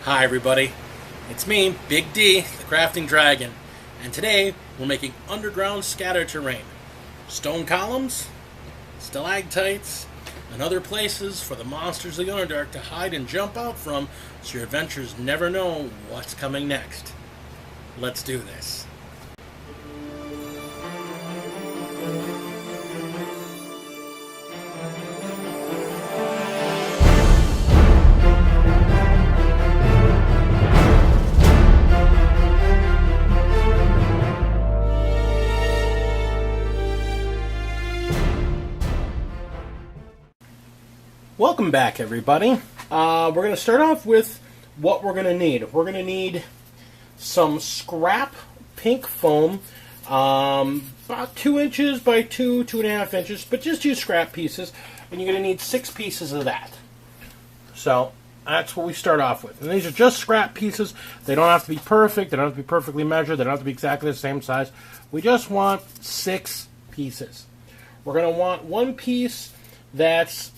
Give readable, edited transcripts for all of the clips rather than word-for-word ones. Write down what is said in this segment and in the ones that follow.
Hi everybody, it's me, Big D, the Crafting Dragon, and today we're making underground scatter terrain. Stone columns, stalactites, and other places for the monsters of the Underdark to hide and jump out from so your adventurers never know what's coming next. Let's do this. Welcome back, everybody. We're going to start off with what we're going to need. We're going to need some scrap pink foam, about 2 inches by 2.5 inches, but just use scrap pieces, and you're going to need 6 pieces of that. So that's what we start off with. And these are just scrap pieces. They don't have to be perfect. They don't have to be perfectly measured. They don't have to be exactly the same size. We just want 6 pieces. We're going to want one piece that's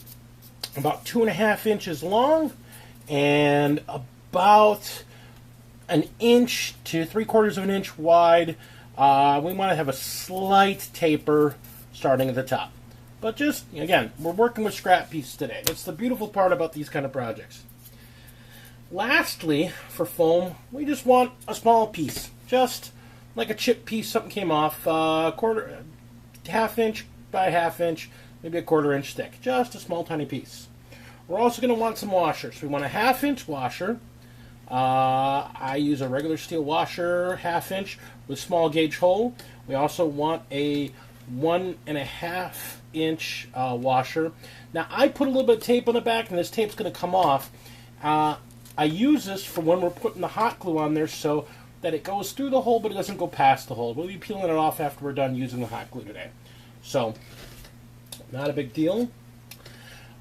about 2.5 inches long and about 1 inch to 3/4 of an inch wide. We want to have a slight taper starting at the top. But just, again, we're working with scrap pieces today. That's the beautiful part about these kind of projects. Lastly, for foam, we just want a small piece. Just like a chip piece, something came off, half inch by half inch, maybe 1/4 inch thick. Just a small, tiny piece. We're also going to want some washers. We want a 1/2 inch washer. I use a regular steel washer, 1/2 inch, with small gauge hole. We also want a 1.5 inch washer. Now, I put a little bit of tape on the back, and this tape's going to come off. I use this for when we're putting the hot glue on there so that it goes through the hole, but it doesn't go past the hole. We'll be peeling it off after we're done using the hot glue today. So, not a big deal.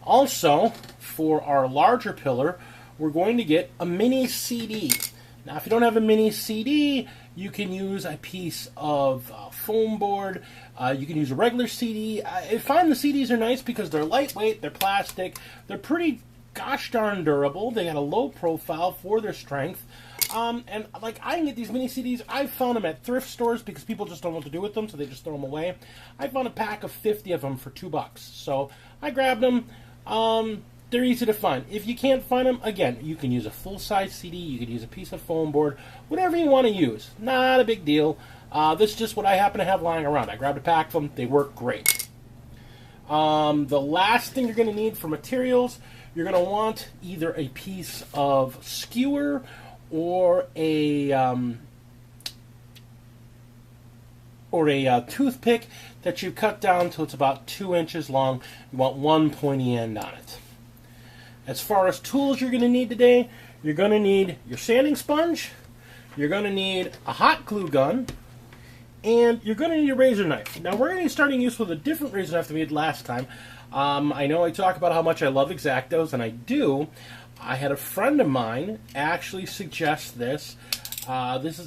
Also, for our larger pillar, we're going to get a mini CD. Now, if you don't have a mini CD, you can use a piece of foam board. You can use a regular CD. I find the CDs are nice because they're lightweight, they're plastic, they're pretty gosh darn durable. They got a low profile for their strength. And like I can get these mini CDs. I've found them at thrift stores because people just don't know what to do with them, so they just throw them away. I found a pack of 50 of them for $2. So I grabbed them. They're easy to find. If you can't find them, again, you can use a full-size CD, you can use a piece of foam board, whatever you want to use. Not a big deal. This is just what I happen to have lying around. I grabbed a pack of them. They work great. The last thing you're going to need for materials, you're going to want either a piece of skewer or a toothpick that you cut down till it's about 2 inches long. You want one pointy end on it. As far as tools you're going to need today, you're going to need your sanding sponge, you're going to need a hot glue gun, and you're going to need a razor knife. Now, we're going to be starting use with a different razor knife than we did last time. I know I talk about how much I love X-Actos, and I do. I had a friend of mine actually suggest this. This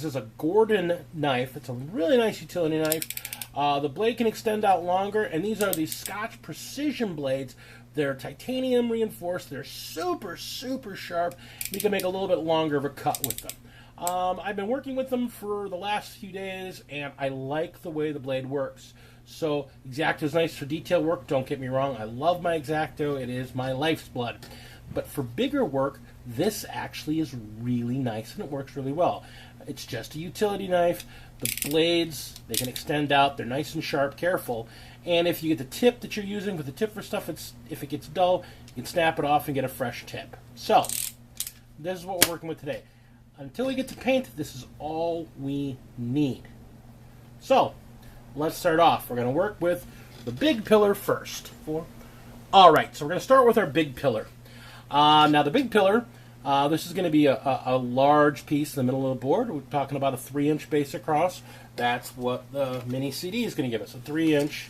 is a Gordon knife. It's a really nice utility knife. The blade can extend out longer, and these are the Scotch Precision blades. They're titanium reinforced. They're super, super sharp. You can make a little bit longer of a cut with them. I've been working with them for the last few days, and I like the way the blade works. So, X-Acto is nice for detail work. Don't get me wrong. I love my X-Acto. It is my life's blood. But for bigger work, this actually is really nice, and it works really well. It's just a utility knife. The blades, they can extend out. They're nice and sharp, careful. And if you get the tip that you're using with the tip for stuff, if it gets dull, you can snap it off and get a fresh tip. So, this is what we're working with today. Until we get to paint, this is all we need. So, let's start off. We're going to work with the big pillar first. Alright, so we're going to start with our big pillar. Now, the big pillar, this is going to be a large piece in the middle of the board. We're talking about a 3-inch base across. That's what the mini CD is going to give us, a 3-inch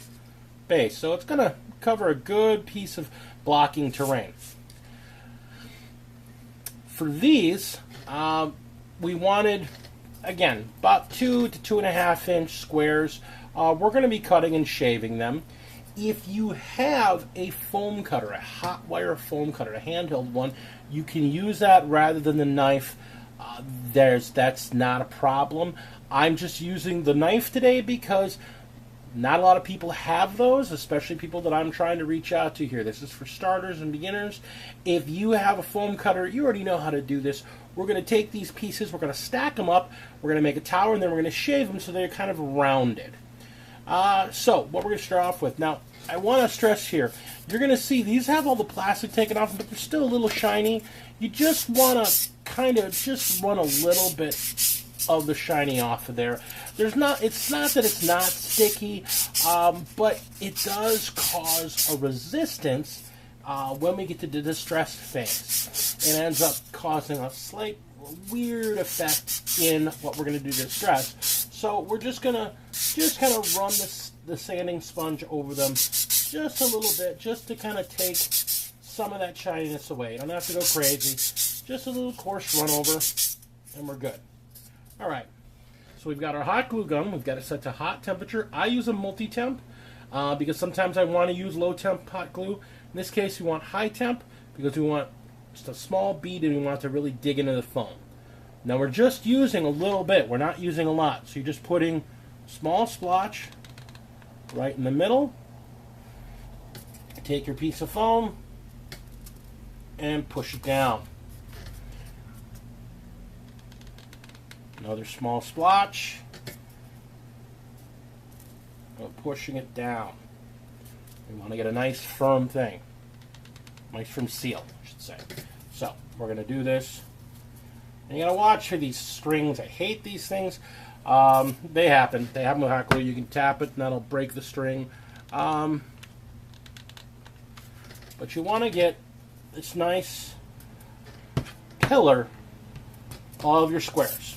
base. So it's going to cover a good piece of blocking terrain. For these, we wanted, again, about 2 to 2.5 inch squares. We're going to be cutting and shaving them. If you have a foam cutter, a hot wire foam cutter, a handheld one, you can use that rather than the knife. That's not a problem. I'm just using the knife today because not a lot of people have those, especially people that I'm trying to reach out to here. This is for starters and beginners. If you have a foam cutter, you already know how to do this. We're going to take these pieces, we're going to stack them up, we're going to make a tower, and then we're going to shave them so they're kind of rounded. So, what we're going to start off with. Now, I want to stress here, you're going to see these have all the plastic taken off, but they're still a little shiny. You just want to kind of just run a little bit of the shiny off of there. It's not that it's not sticky, but it does cause a resistance when we get to the distress phase. It ends up causing a slight weird effect in what we're going to do to distress. So we're just going to kind of run the sanding sponge over them just a little bit, just to kind of take some of that shininess away. You don't have to go crazy. Just a little coarse run over, and we're good. All right. So we've got our hot glue gun. We've got it set to hot temperature. I use a multi-temp because sometimes I want to use low-temp hot glue. In this case, we want high temp because we want just a small bead and we want to really dig into the foam. Now we're just using a little bit. We're not using a lot. So you're just putting a small splotch right in the middle. Take your piece of foam and push it down. Another small splotch. Pushing it down. We want to get a nice firm thing. Nice firm seal, I should say. So, we're going to do this. And you got to watch for these strings. I hate these things. They happen. They happen with hot glue. You can tap it and that'll break the string. But you want to get this nice pillar of your squares.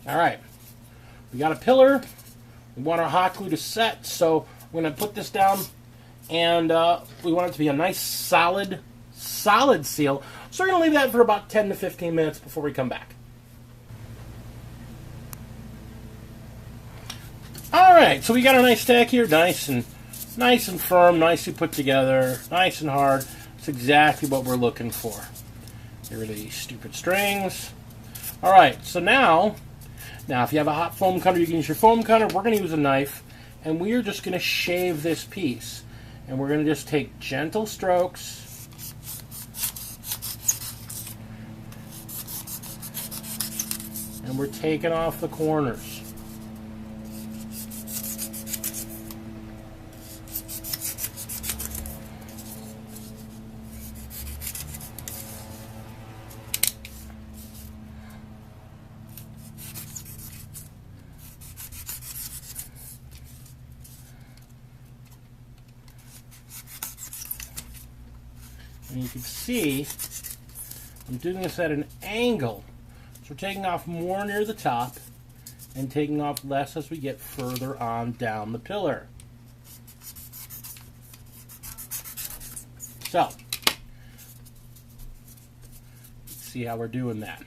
All right, we got a pillar. We want our hot glue to set, so we're going to put this down, and we want it to be a nice solid seal. So we're going to leave that for about 10 to 15 minutes before we come back. All right, so we got a nice stack here, nice and firm, nicely put together, nice and hard. That's exactly what we're looking for. Get rid of these stupid strings. All right, so now if you have a hot foam cutter, you can use your foam cutter. We're going to use a knife, and we are just going to shave this piece. And we're going to just take gentle strokes. And we're taking off the corners. And you can see I'm doing this at an angle. So we're taking off more near the top and taking off less as we get further on down the pillar. So, see how we're doing that.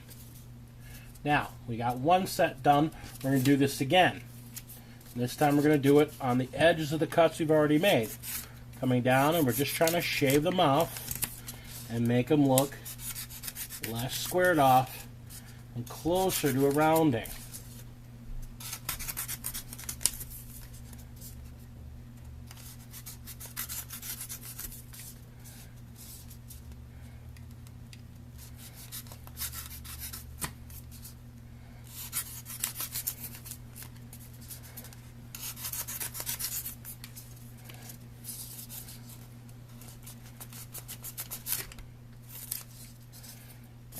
Now, we got one set done. We're going to do this again. And this time we're going to do it on the edges of the cuts we've already made. Coming down, and we're just trying to shave them off and make them look less squared off and closer to a rounding.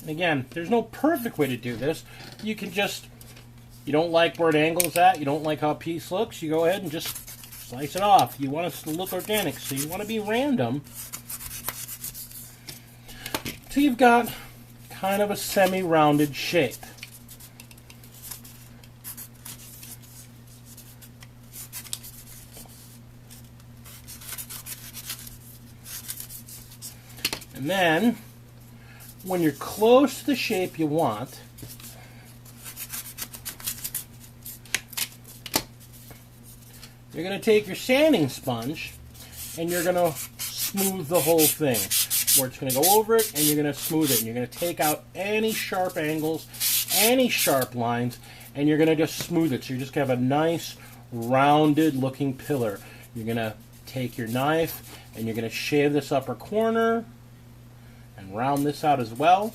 And again, there's no perfect way to do this. You can just, you don't like where it angles at, you don't like how a piece looks, you go ahead and just slice it off. You want it to look organic, so you want to be random. So you've got kind of a semi-rounded shape. And then when you're close to the shape you want, you're going to take your sanding sponge and you're going to smooth the whole thing. Where it's going to go over it and you're going to smooth it. And you're going to take out any sharp angles, any sharp lines, and you're going to just smooth it. So you just have a nice rounded looking pillar. You're going to take your knife and you're going to shave this upper corner and round this out as well.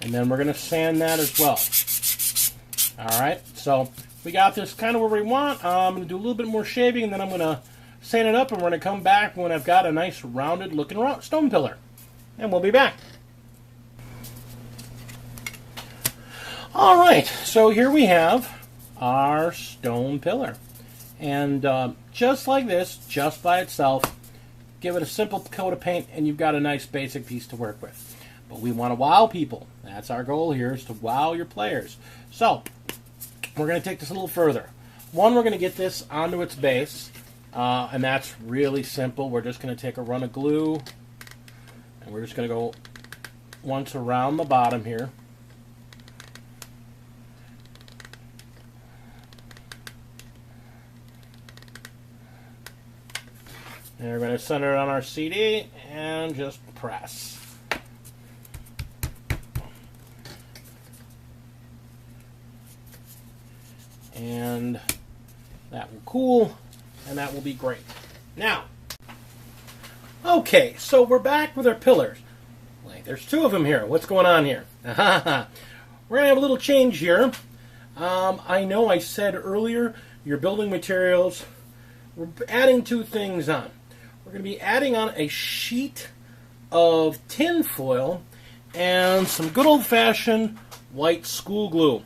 And then we're going to sand that as well. Alright, so we got this kind of where we want. I'm going to do a little bit more shaving and then I'm going to sand it up and we're going to come back when I've got a nice rounded looking stone pillar. And we'll be back. Alright, so here we have our stone pillar. And just like this, just by itself, give it a simple coat of paint and you've got a nice basic piece to work with. But we want to wow people. That's our goal here, is to wow your players. So, we're going to take this a little further. One, we're going to get this onto its base, and that's really simple. We're just going to take a run of glue, and we're just going to go once around the bottom here. And we're going to center it on our CD, and just press. And that will cool, and that will be great. Now, okay, so we're back with our pillars. Like, there's two of them here. What's going on here? We're going to have a little change here. I know I said earlier, your building materials, we're adding two things on. We're going to be adding on a sheet of tinfoil and some good old-fashioned white school glue.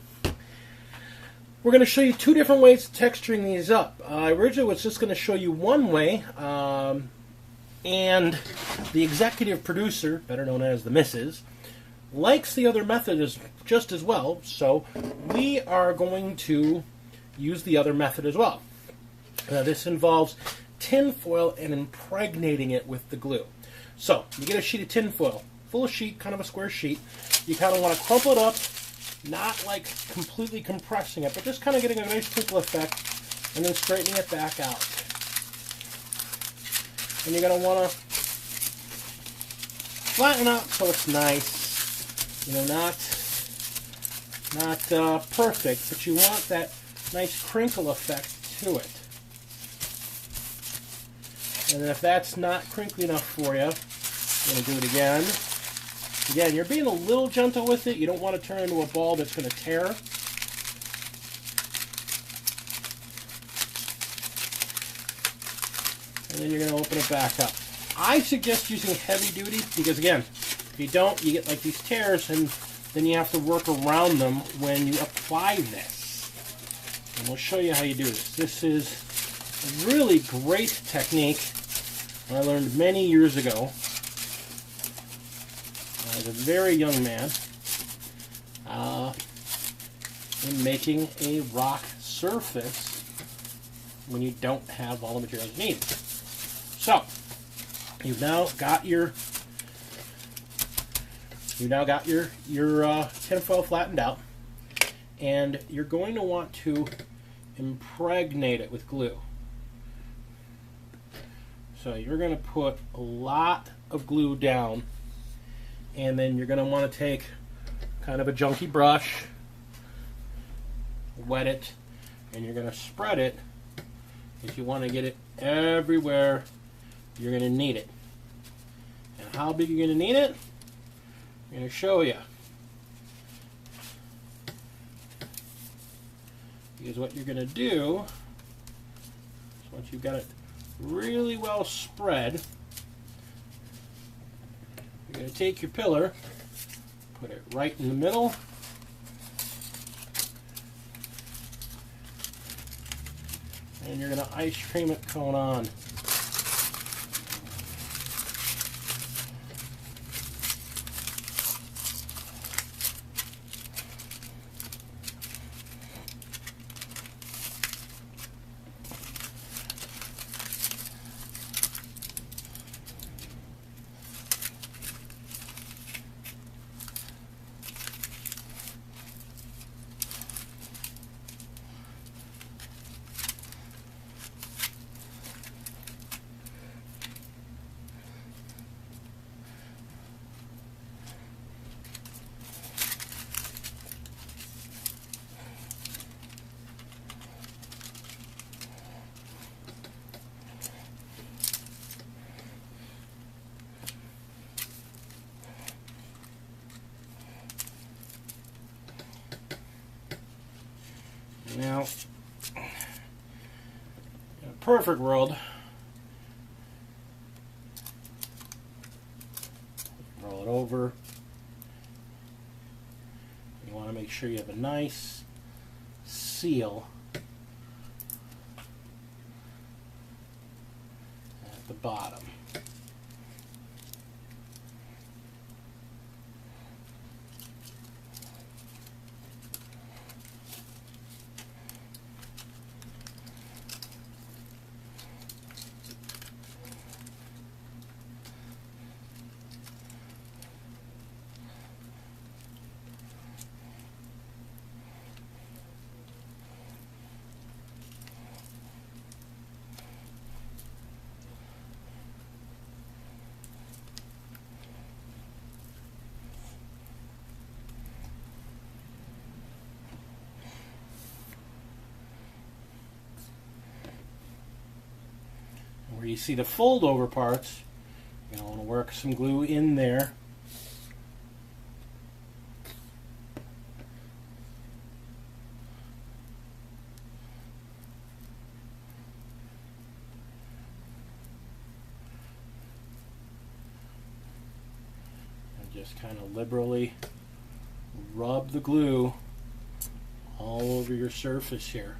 We're going to show you two different ways of texturing these up. Originally was just going to show you one way, and the executive producer, better known as the missus, likes the other method just as well, so we are going to use the other method as well. This involves tinfoil and impregnating it with the glue. So, you get a sheet of tinfoil, full sheet, kind of a square sheet. You kind of want to crumple it up, not like completely compressing it, but just kind of getting a nice crinkle effect and then straightening it back out. And you're going to want to flatten out so it's nice, you know, not perfect, but you want that nice crinkle effect to it. And if that's not crinkly enough for you, I'm going to do it again. Again, you're being a little gentle with it. You don't want to turn into a ball that's going to tear. And then you're going to open it back up. I suggest using heavy duty because, again, if you don't, you get like these tears and then you have to work around them when you apply this. And we'll show you how you do this. This is a really great technique I learned many years ago. As a very young man, in making a rock surface when you don't have all the materials you need. So, you've now got your tinfoil flattened out, and you're going to want to impregnate it with glue. So you're going to put a lot of glue down. And then you're going to want to take kind of a junky brush, wet it, and you're going to spread it if you want to get it everywhere you're going to need it. And how big you're going to need it, I'm going to show you. Because what you're going to do is once you've got it really well spread, you're going to take your pillar, put it right in the middle, and you're going to ice cream it cone on. Now, in a perfect world, roll it over. You want to make sure you have a nice seal at the bottom. Where you see the fold over parts, you're going to want to work some glue in there. And just kind of liberally rub the glue all over your surface here.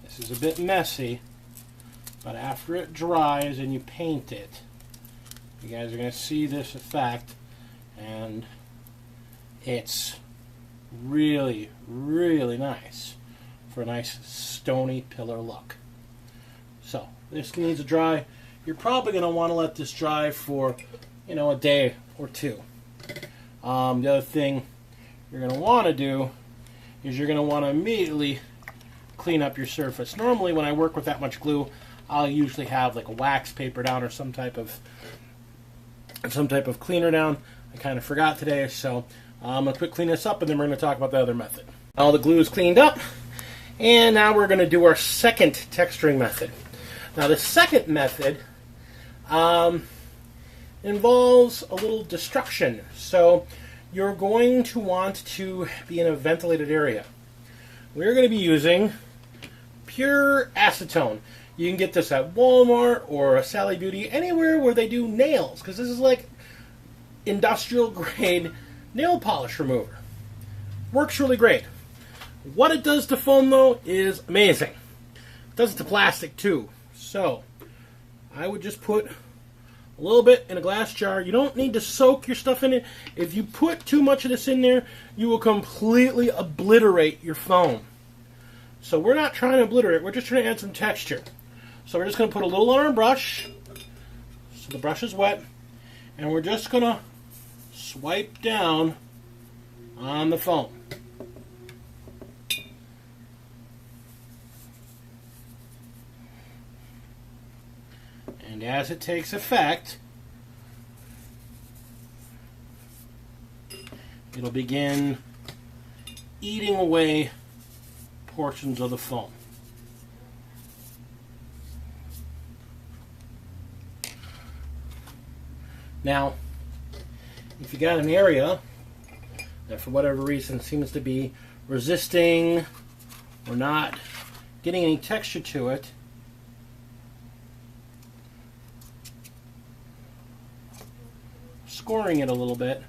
This is a bit messy, but after it dries and you paint it, you guys are going to see this effect, and it's really, really nice for a nice stony pillar look. So this needs to dry. You're probably going to want to let this dry for, a day or two. The other thing you're going to want to do is you're going to want to immediately clean up your surface. Normally when I work with that much glue, I'll usually have like a wax paper down or some type of cleaner down. I kind of forgot today, so I'm going to quick clean this up, and then we're going to talk about the other method. All the glue is cleaned up, and now we're going to do our second texturing method. Now the second method involves a little destruction. So you're going to want to be in a ventilated area. We're going to be using pure acetone. You can get this at Walmart or a Sally Beauty, anywhere where they do nails, because this is like industrial grade nail polish remover. Works really great. What it does to foam, though, is amazing. It does it to plastic too. So I would just put a little bit in a glass jar. You don't need to soak your stuff in it. If you put too much of this in there, you will completely obliterate your foam. So we're not trying to obliterate, we're just trying to add some texture. So we're just going to put a little on our brush, so the brush is wet, and we're just going to swipe down on the foam. And as it takes effect, it'll begin eating away portions of the foam. Now, if you got an area that for whatever reason seems to be resisting or not getting any texture to it, scoring it a little bit,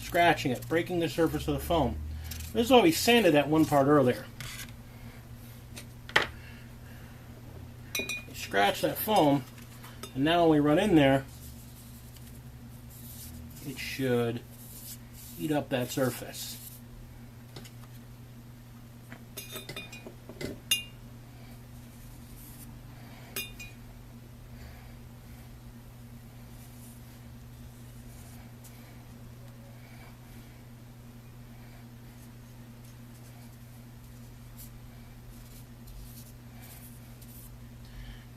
scratching it, breaking the surface of the foam. This is why we sanded that one part earlier. You scratch that foam, and now when we run in there, it should eat up that surface.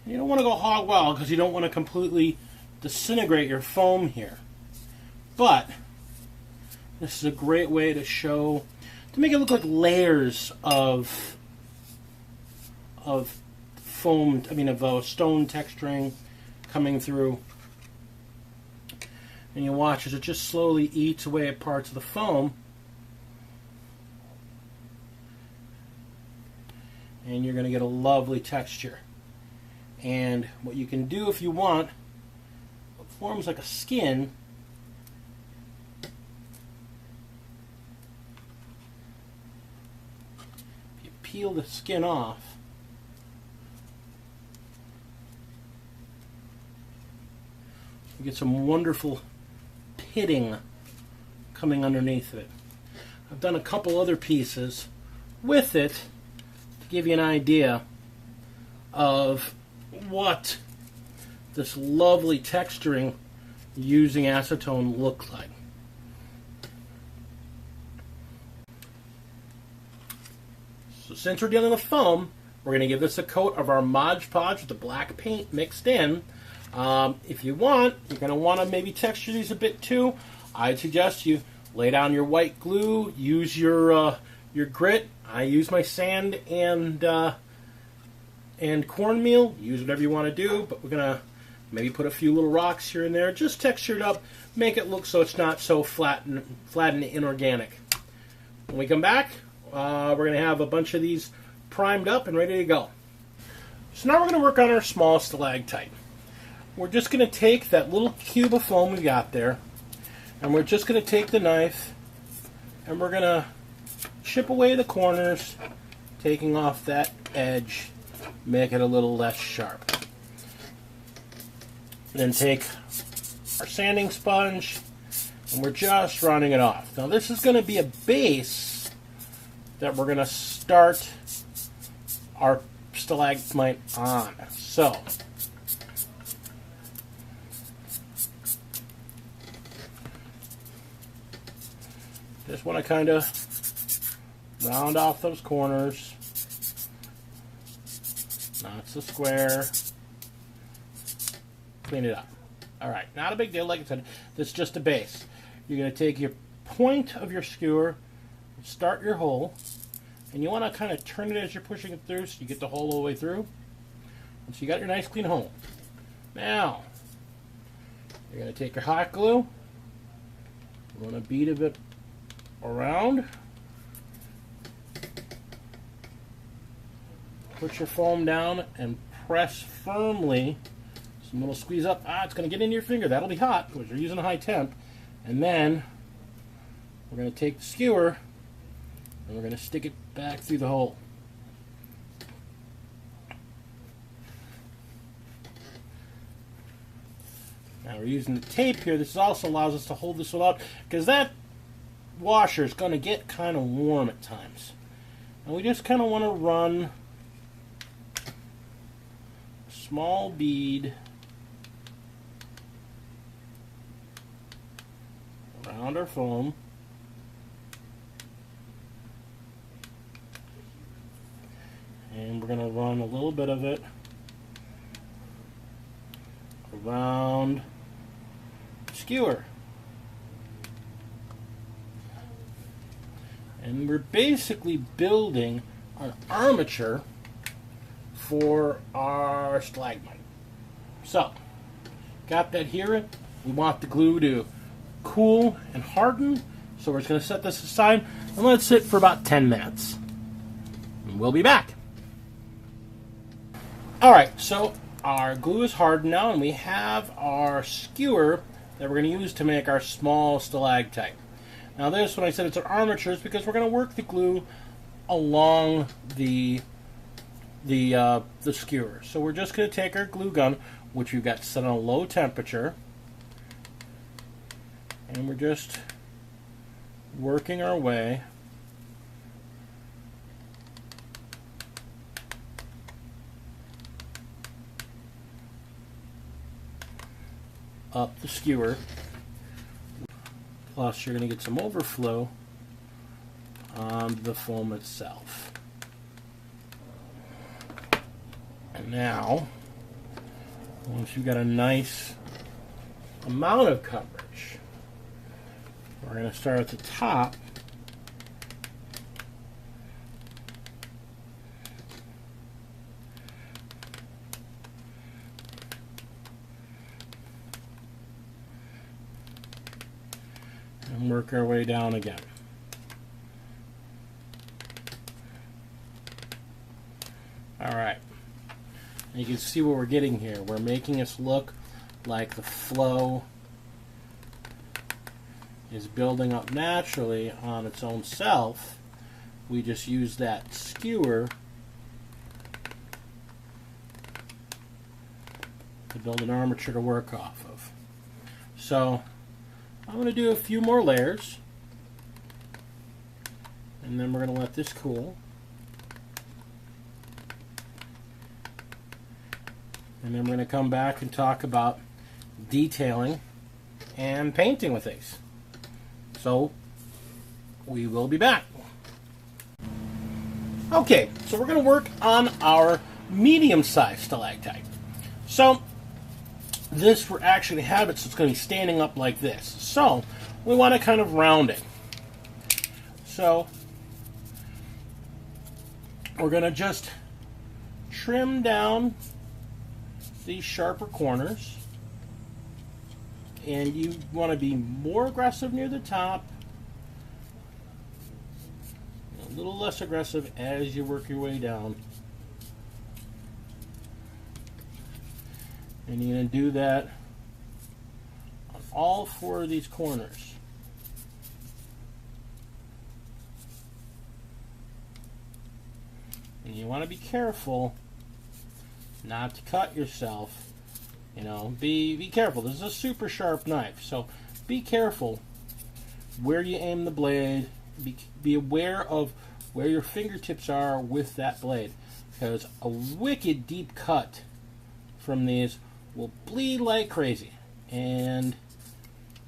You don't want to go hog wild because you don't want to completely disintegrate your foam here. But this is a great way to show, to make it look like layers of foam, of stone texturing coming through. and you watch as it just slowly eats away at parts of the foam. And you're going to get a lovely texture. And what you can do if you want, it forms like a skin. If you peel the skin off, you get some wonderful pitting coming underneath it. I've done a couple other pieces with it to give you an idea of what this lovely texturing using acetone looks like. So since we're dealing with foam, we're going to give this a coat of our Mod Podge with the black paint mixed in. If you want, you're going to want to maybe texture these a bit too. I'd suggest you lay down your white glue, use your grit. I use my sand and cornmeal. Use whatever you want to do, but we're going to maybe put a few little rocks here and there. Just texture it up, make it look so it's not so flat and inorganic. When we come back, we're going to have a bunch of these primed up and ready to go. So now we're going to work on our small stalactite. We're just going to take that little cube of foam we got there, and we're just going to take the knife, and we're going to chip away the corners, taking off that edge, make it a little less sharp. Then take our sanding sponge, and we're just running it off. Now this is going to be a base that we're going to start our stalagmite on. So just want to kind of round off those corners. That's the square. Clean it up. Alright, not a big deal. Like I said, this is just a base. You're going to take your point of your skewer, start your hole, and you want to kind of turn it as you're pushing it through so you get the hole all the way through. And so you got your nice clean hole. Now, you're going to take your hot glue. You want to beat a bit around. Put your foam down and press firmly. Some little squeeze up. It's going to get into your finger. That'll be hot because you're using a high temp. And then we're going to take the skewer and we're going to stick it back through the hole. Now we're using the tape here. This also allows us to hold this out because that washer is going to get kind of warm at times. And we just kind of want to run a small bead around our foam. And we're going to run a little bit of it around the skewer. And we're basically building an armature for our stalagmite. So, got that here. We want the glue to cool and harden. So we're just going to set this aside and let it sit for about 10 minutes. And we'll be back. Alright, so our glue is hardened now and we have our skewer that we're going to use to make our small stalactite. Now this, when I said it's an armature, is because we're going to work the glue along the skewer. So we're just going to take our glue gun, which we've got set on a low temperature, and we're just working our way up the skewer. Plus, you're going to get some overflow on the foam itself. And now, once you've got a nice amount of coverage, we're going to start at the top. and work our way down again. Alright, you can see what we're getting here. We're making this look like the flow is building up naturally on its own self. We just use that skewer to build an armature to work off of. So I'm going to do a few more layers, and then we're going to let this cool. And then we're going to come back and talk about detailing and painting with these. So we will be back. Okay, so we're going to work on our medium-sized stalactite. So this we're actually have it so it's going to be standing up like this. So we want to kind of round it. So we're going to just trim down these sharper corners, and you want to be more aggressive near the top, a little less aggressive as you work your way down. And you're going to do that on all 4 of these corners. And you want to be careful not to cut yourself. You know, be careful. This is a super sharp knife, so be careful where you aim the blade. Be aware of where your fingertips are with that blade, because a wicked deep cut from these will bleed like crazy, and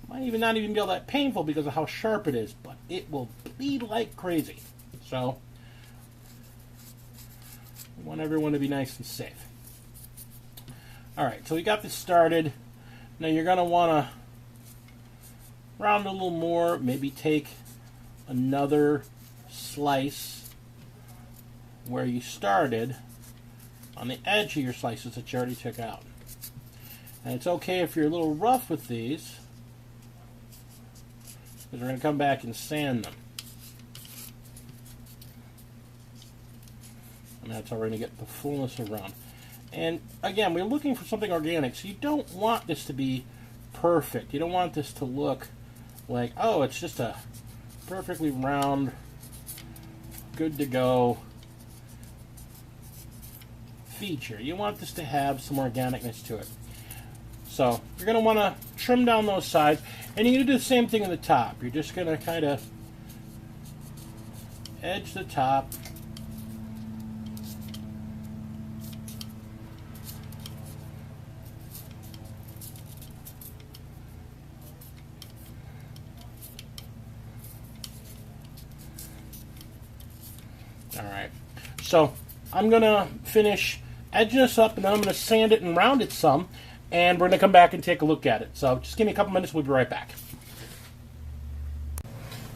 might even not even be all that painful because of how sharp it is, but it will bleed like crazy. So we want everyone to be nice and safe. Alright, so we got this started. Now you're going to want to round a little more, maybe take another slice where you started on the edge of your slices that you already took out. And it's okay if you're a little rough with these, because we're going to come back and sand them. And that's how we're going to get the fullness around. And again, we're looking for something organic, so you don't want this to be perfect. You don't want this to look like, oh, it's just a perfectly round, good to go feature. You want this to have some organicness to it. So you're going to want to trim down those sides, and you're going to do the same thing in the top. You're just going to kind of edge the top. Alright, so I'm going to finish edging this up, and then I'm going to sand it and round it some, and we're going to come back and take a look at it. So just give me a couple minutes, we'll be right back.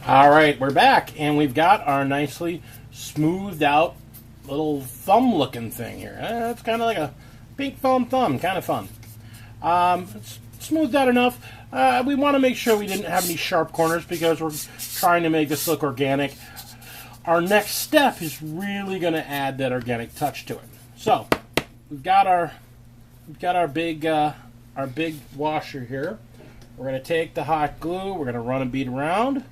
Alright, we're back, and we've got our nicely smoothed out little thumb looking thing here. It's kind of like a pink foam thumb, kind of fun. It's smoothed out enough. We want to make sure we didn't have any sharp corners because we're trying to make this look organic. Our next step is really going to add that organic touch to it. So we've got our big washer here. We're going to take the hot glue. We're going to run a bead around.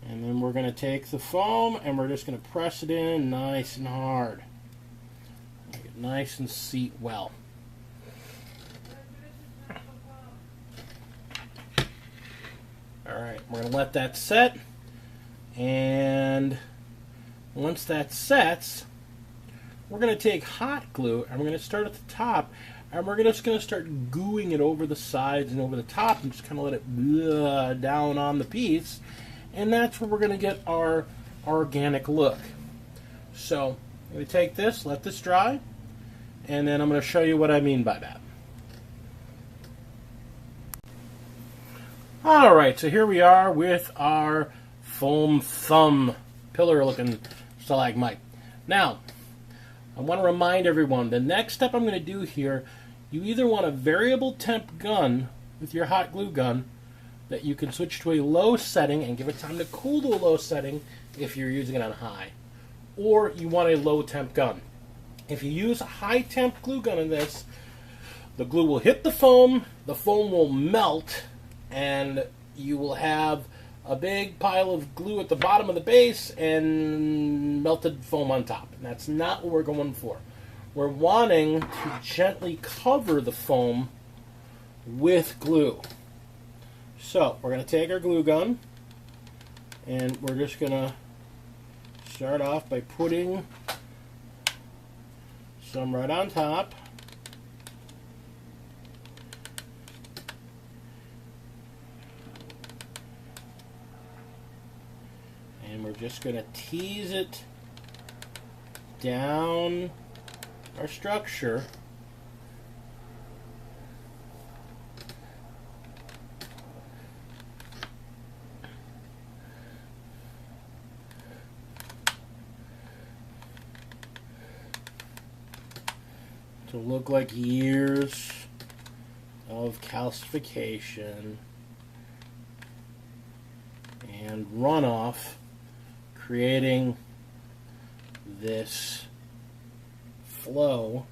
And then we're going to take the foam and we're just going to press it in nice and hard. Make it nice and seat well. Alright, we're going to let that set, and once that sets, we're going to take hot glue and we're going to start at the top, and we're just going to start gooing it over the sides and over the top and just kind of let it down on the piece, and that's where we're going to get our organic look. So I'm going to take this, let this dry, and then I'm going to show you what I mean by that. Alright, so here we are with our foam thumb pillar looking stalagmite. Now, I want to remind everyone, the next step I'm going to do here, you either want a variable temp gun with your hot glue gun that you can switch to a low setting and give it time to cool to a low setting if you're using it on high, or you want a low temp gun. If you use a high temp glue gun in this, the glue will hit the foam will melt, and you will have a big pile of glue at the bottom of the base and melted foam on top. And that's not what we're going for. We're wanting to gently cover the foam with glue. So we're going to take our glue gun and we're just going to start off by putting some right on top. And we're just going to tease it down our structure. To look like years of calcification and runoff, creating this flow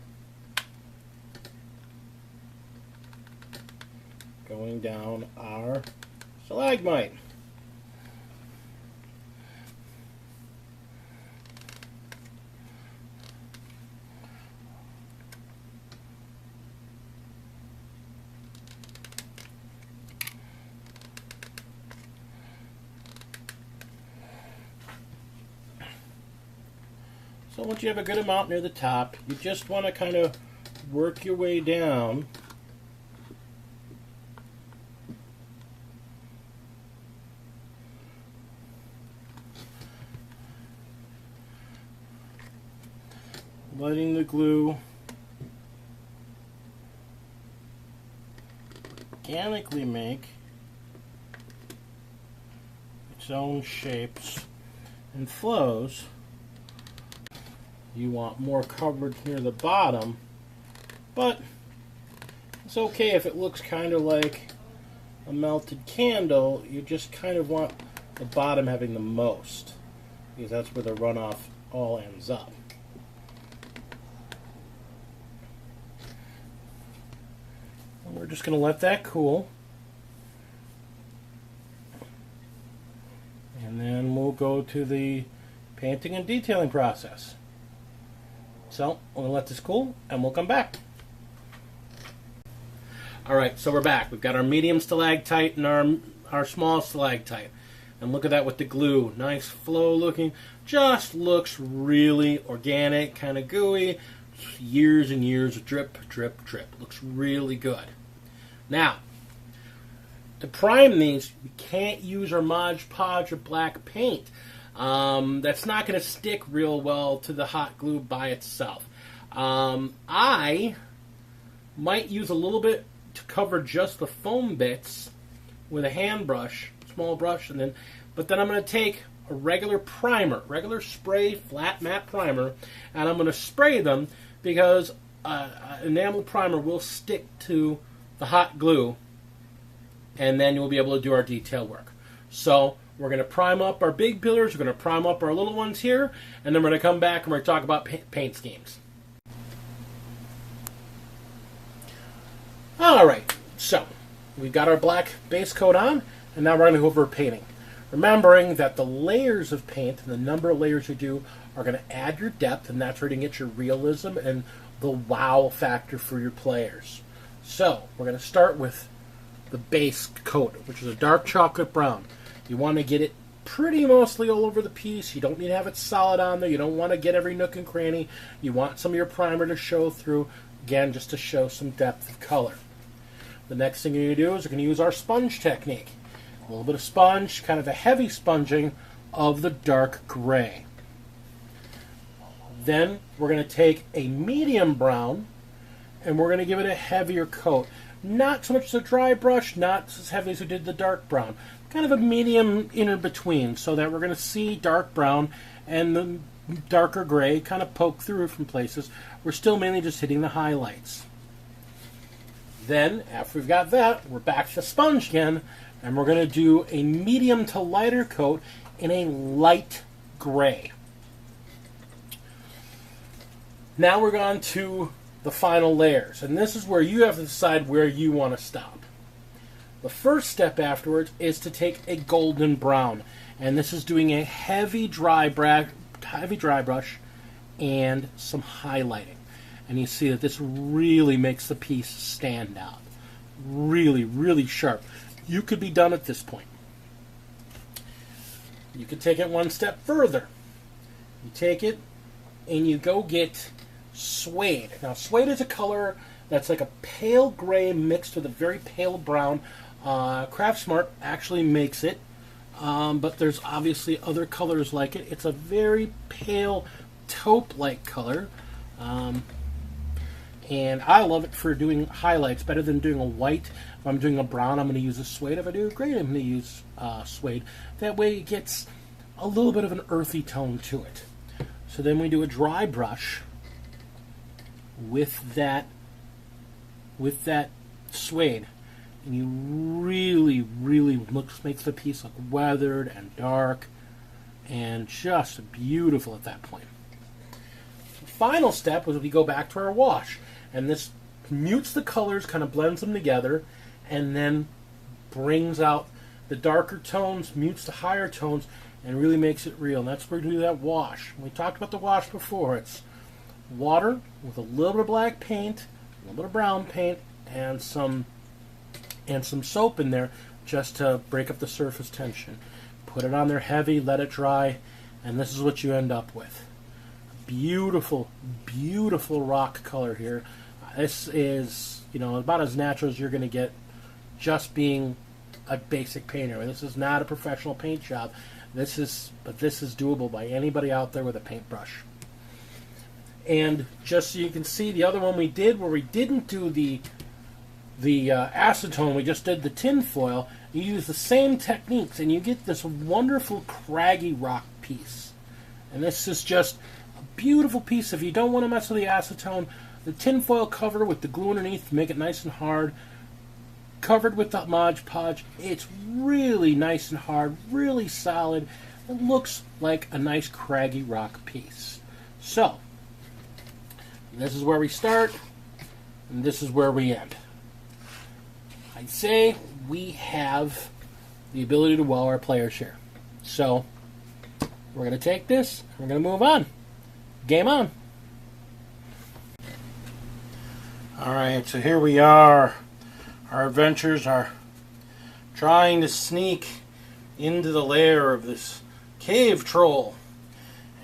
going down our stalagmite. So once you have a good amount near the top, you just want to kind of work your way down. Letting the glue organically make its own shapes and flows. You want more coverage near the bottom, but it's okay if it looks kind of like a melted candle. You just kind of want the bottom having the most, because that's where the runoff all ends up. And we're just going to let that cool, and then we'll go to the painting and detailing process. So, we're going to let this cool, and we'll come back. Alright, so we're back. We've got our medium stalactite and our small stalactite. And look at that with the glue. Nice flow looking. Just looks really organic, kind of gooey. Years and years of drip, drip, drip. Looks really good. Now, to prime these, we can't use our Mod Podge or black paint. That's not going to stick real well to the hot glue by itself. I might use a little bit to cover just the foam bits with a hand brush, small brush, but then I'm going to take a regular primer, regular spray flat matte primer, and I'm going to spray them because enamel primer will stick to the hot glue, and then you'll be able to do our detail work. So we're going to prime up our big pillars, we're going to prime up our little ones here, and then we're going to come back and we're going to talk about paint schemes. Alright, so we've got our black base coat on, and now we're going to go over painting. Remembering that the layers of paint and the number of layers you do are going to add your depth, and that's where you can get your realism and the wow factor for your players. So we're going to start with the base coat, which is a dark chocolate brown. You want to get it pretty mostly all over the piece. You don't need to have it solid on there. You don't want to get every nook and cranny. You want some of your primer to show through, again, just to show some depth of color. The next thing you're going to do is you're going to use our sponge technique. A little bit of sponge, kind of a heavy sponging of the dark gray. Then we're going to take a medium brown and we're going to give it a heavier coat. Not so much the dry brush, not as heavy as we did the dark brown. Kind of a medium in between, so that we're going to see dark brown and darker gray, kind of poke through from places. We're still mainly just hitting the highlights. Then, after we've got that, we're back to the sponge again, and we're going to do a medium to lighter coat in a light gray. Now we're on to the final layers, and this is where you have to decide where you want to stop. The first step afterwards is to take a golden brown, and this is doing a heavy dry brush and some highlighting. And you see that this really makes the piece stand out. Really, really sharp. You could be done at this point. You could take it one step further. You take it and you go get Suede. Now, Suede is a color that's like a pale gray mixed with a very pale brown. Craftsmart actually makes it, but there's obviously other colors like it. It's a very pale taupe-like color, and I love it for doing highlights better than doing a white. If I'm doing a brown, I'm going to use a Suede. If I do a gray, I'm going to use Suede. That way it gets a little bit of an earthy tone to it. So then we do a dry brush with that Suede, and you really makes the piece look weathered and dark and just beautiful at that point. The final step was we go back to our wash, and this mutes the colors, kind of blends them together, and then brings out the darker tones, mutes the higher tones, and really makes it real. And that's where we do that wash. We talked about the wash before. It's water with a little bit of black paint, a little bit of brown paint, and some soap in there just to break up the surface tension. Put it on there heavy, let it dry, and this is what you end up with. Beautiful, beautiful rock color here. This is, about as natural as you're going to get just being a basic painter. This is not a professional paint job. This is doable by anybody out there with a paintbrush. And just so you can see, the other one we did where we didn't do the acetone, we just did the tinfoil. You use the same techniques and you get this wonderful craggy rock piece. And this is just a beautiful piece. If you don't want to mess with the acetone, the tinfoil cover with the glue underneath to make it nice and hard, covered with the Mod Podge, it's really nice and hard, really solid. It looks like a nice craggy rock piece. So, this is where we start, and this is where we end. I'd say we have the ability to wow our players here. So, we're going to take this, and we're going to move on. Game on. Alright, so here we are. Our adventures are trying to sneak into the lair of this cave troll.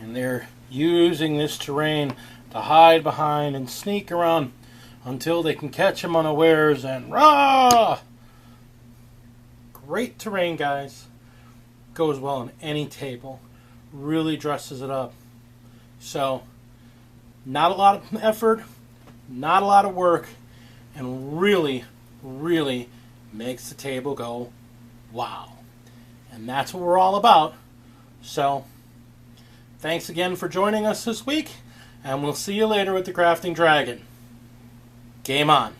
And they're using this terrain to hide behind and sneak around until they can catch him unawares and rah! Great terrain, guys. Goes well on any table. Really dresses it up. So, not a lot of effort, not a lot of work, and really makes the table go wow. And that's what we're all about. So, thanks again for joining us this week, and we'll see you later with the Crafting Dragon. Game on.